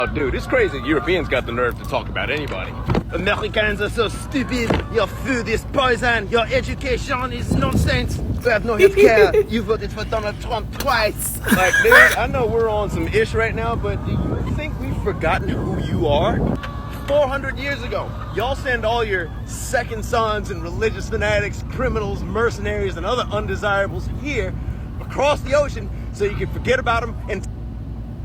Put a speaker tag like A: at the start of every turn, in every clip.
A: Oh, dude, it's crazy. Europeans got the nerve to talk about anybody.
B: Americans are so stupid. Your food is poison. Your education is nonsense. You have no health care. You voted for Donald Trump twice.
A: Like, dude, I know we're on some ish right now, but do you think we've forgotten who you are? 400 years ago, y'all send all your second sons and religious fanatics, criminals, mercenaries, and other undesirables here across the ocean so you can forget about them.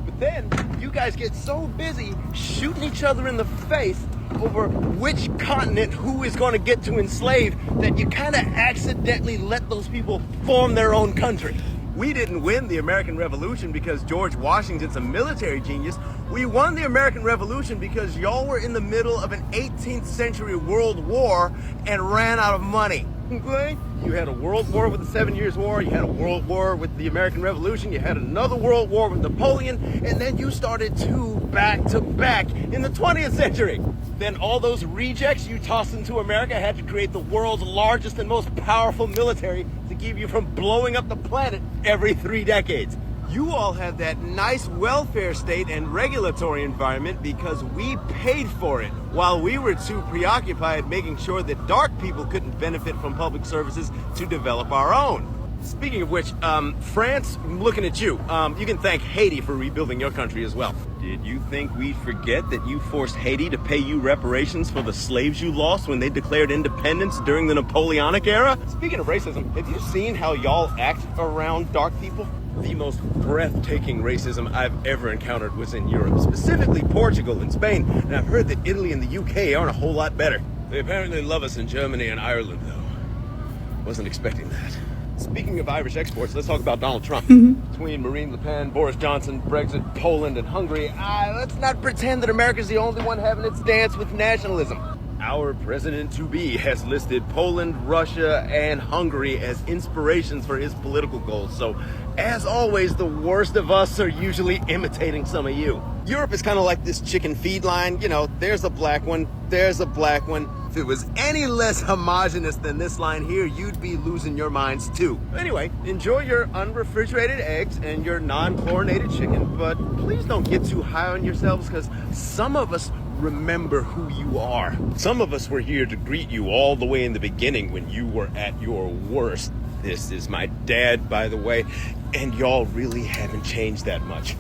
A: But then you guys get so busy shooting each other in the face over which continent who is going to get to enslave that you kind of accidentally let those people form their own country. We didn't win the American Revolution because George Washington's a military genius. We won the American Revolution because y'all were in the middle of an 18th century world war and ran out of money. Okay? You had a world war with the 7 Years' War, you had a world war with the American Revolution, you had another world war with Napoleon, and then you started two back to back in the 20th century. Then all those rejects you tossed into America had to create the world's largest and most powerful military to keep you from blowing up the planet every 3 decades. You all had that nice welfare state and regulatory environment because we paid for it, while we were too preoccupied making sure that dark people couldn't benefit from public services to develop our own. Speaking of which, France, I'm looking at you. You can thank Haiti for rebuilding your country as well. Did you think we'd forget that you forced Haiti to pay you reparations for the slaves you lost when they declared independence during the Napoleonic era? Speaking of racism, have you seen how y'all act around dark people? The most breathtaking racism I've ever encountered was in Europe, specifically Portugal and Spain, and I've heard that Italy and the UK aren't a whole lot better. They apparently love us in Germany and Ireland, though. Wasn't expecting that. Speaking of Irish exports, let's talk about Donald Trump. Between Marine Le Pen, Boris Johnson, Brexit, Poland, and Hungary, let's not pretend that America's the only one having its dance with nationalism. Our president-to-be has listed Poland, Russia, and Hungary as inspirations for his political goals. So, as always, the worst of us are usually imitating some of you. Europe is kind of like this chicken feed line. You know, there's a black one, there's a black one. If it was any less homogenous than this line here, you'd be losing your minds too. Anyway, enjoy your unrefrigerated eggs and your non-chlorinated chicken, but please don't get too high on yourselves, because some of us remember who you are. Some of us were here to greet you all the way in the beginning when you were at your worst. This is my dad, by the way, and y'all really haven't changed that much.